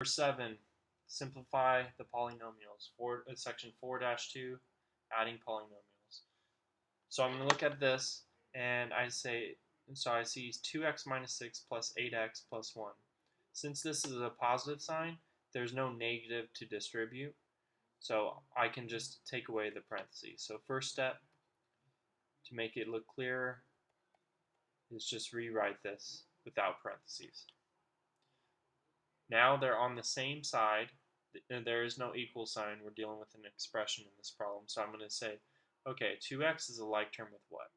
7, simplify the polynomials. Section 4-2, adding polynomials. So I'm going to look at this, and I see 2x minus 6 plus 8x plus 1. Since this is a positive sign, there's no negative to distribute, so I can just take away the parentheses. So first step, to make it look clearer, is just rewrite this without parentheses. Now they're on the same side. There is no equal sign. We're dealing with an expression in this problem. So I'm going to say, okay, 2x is a like term with what?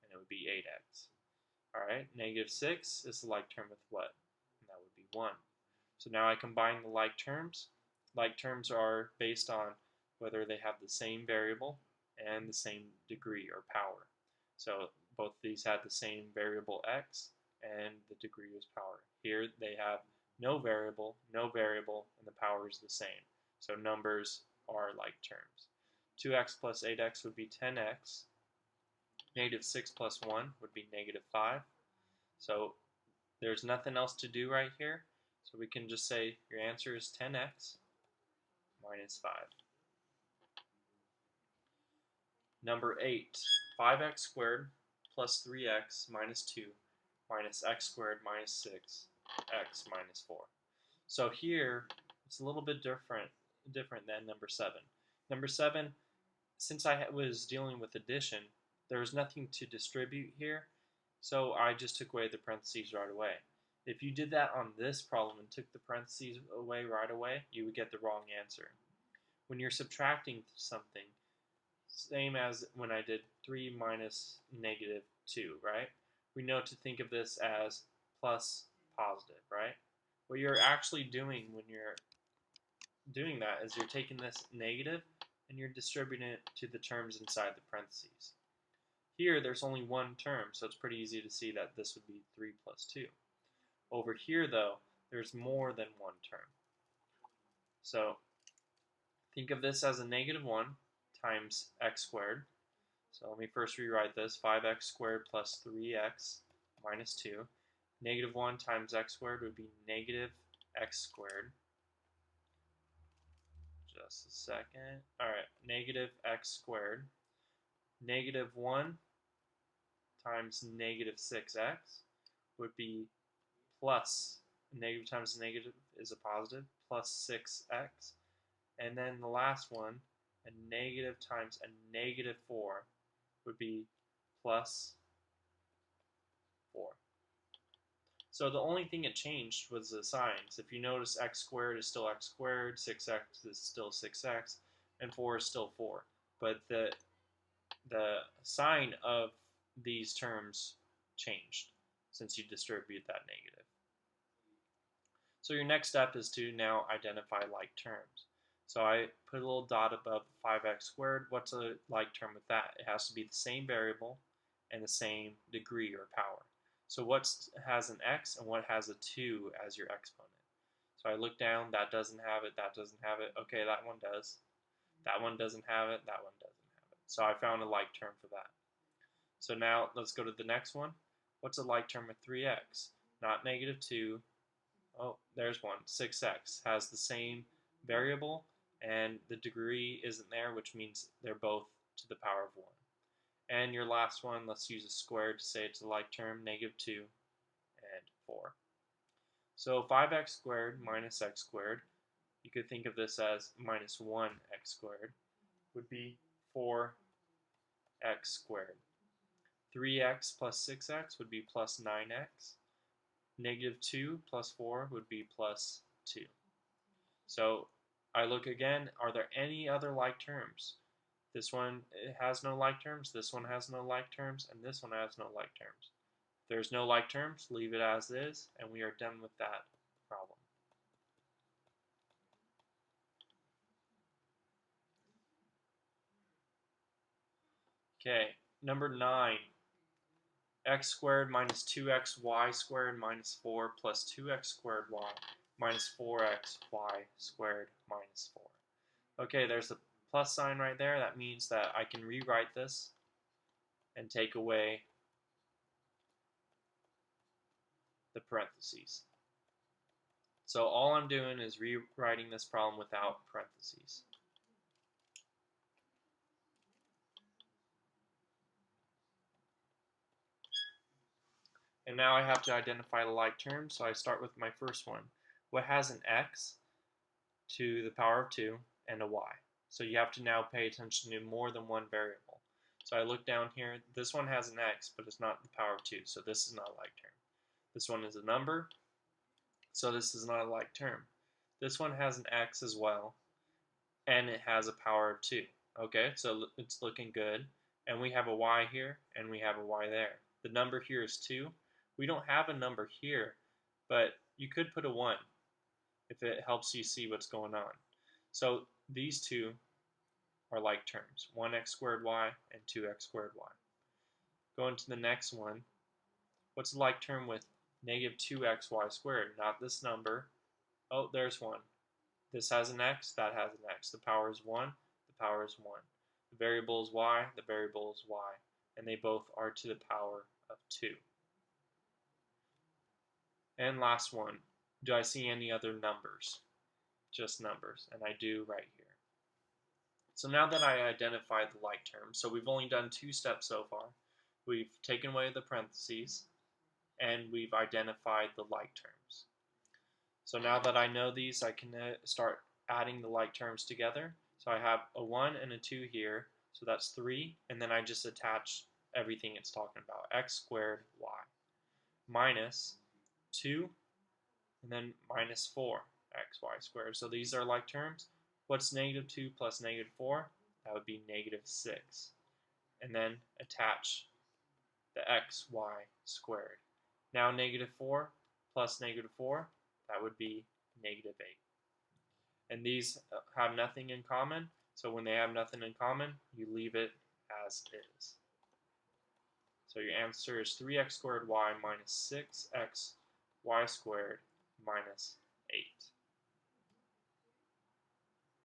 And it would be 8x. Alright, negative 6 is a like term with what? And that would be 1. So now I combine the like terms. Like terms are based on whether they have the same variable and the same degree or power. So both of these had the same variable x, and the degree was power. Here they have no variable, and the power is the same. So numbers are like terms. 2x plus 8x would be 10x. Negative 6 plus 1 would be negative 5. So there's nothing else to do right here. So we can just say your answer is 10x minus 5. Number 8, 5x squared plus 3x minus 2 minus x squared minus 6, x minus 4. So here, it's a little bit different than number 7. Number 7, since I was dealing with addition, there was nothing to distribute here, so I just took away the parentheses right away. If you did that on this problem and took the parentheses away right away, you would get the wrong answer. When you're subtracting something, same as when I did 3 minus negative 2, right? We know to think of this as plus positive, right? What you're actually doing when you're doing that is you're taking this negative and you're distributing it to the terms inside the parentheses. Here, there's only one term, so it's pretty easy to see that this would be 3 plus 2. Over here, though, there's more than one term. So think of this as a negative 1 times x squared. So let me first rewrite this. 5x squared plus 3x minus 2. Negative 1 times x squared would be negative x squared. Just a second. Alright, negative x squared. Negative 1 times negative 6x would be plus, negative times negative is a positive, plus 6x. And then the last one, a negative times a negative 4 would be plus 4. So the only thing it changed was the signs. If you notice, x squared is still x squared, 6x is still 6x, and 4 is still 4. But the sign of these terms changed since you distribute that negative. So your next step is to now identify like terms. So I put a little dot above 5x squared. What's a like term with that? It has to be the same variable and the same degree or power. So what has an x and what has a 2 as your exponent? So I look down, that doesn't have it, that doesn't have it. Okay, that one does. That one doesn't have it, that one doesn't have it. So I found a like term for that. So now let's go to the next one. What's a like term with 3x? Not negative 2. Oh, there's one. 6x has the same variable and the degree isn't there, which means they're both to the power of 1. And your last one, let's use a square to say it's a like term, negative 2 and 4. So 5x squared minus x squared, you could think of this as minus 1x squared, would be 4x squared. 3x plus 6x would be plus 9x. Negative 2 plus 4 would be plus 2. So I look again, are there any other like terms? This one has no like terms, this one has no like terms, and this one has no like terms. If there's no like terms, leave it as is, and we are done with that problem. Okay, number 9. X squared minus 2xy squared minus 4 plus 2x squared y minus 4xy squared minus 4. Okay, there's a plus sign right there. That means that I can rewrite this and take away the parentheses. So all I'm doing is rewriting this problem without parentheses. And now I have to identify the like terms, so I start with my first one. What has an x to the power of 2 and a y? So you have to now pay attention to more than one variable. So I look down here, this one has an x, but it's not the power of 2, so this is not a like term. This one is a number, so this is not a like term. This one has an x as well, and it has a power of 2. Okay, so it's looking good. And we have a y here, and we have a y there. The number here is 2. We don't have a number here, but you could put a 1 if it helps you see what's going on. So these two are like terms, 1x squared y and 2x squared y. Going to the next one, what's a like term with negative 2xy squared? Not this number. Oh, there's one. This has an x, that has an x. The power is 1, the power is 1. The variable is y, the variable is y. And they both are to the power of 2. And last one, do I see any other numbers? Just numbers, and I do right here. So now that I identified the like term, so we've only done 2 steps so far. We've taken away the parentheses, and we've identified the like terms. So now that I know these, I can start adding the like terms together. So I have a 1 and a 2 here, so that's 3, and then I just attach everything it's talking about, x squared y, minus 2, and then minus 4, xy squared. So these are like terms. What's negative 2 plus negative 4? That would be negative 6. And then attach the xy squared. Now negative 4 plus negative 4, that would be negative 8. And these have nothing in common, so when they have nothing in common, you leave it as is. So your answer is 3x squared y minus 6x y squared minus 8.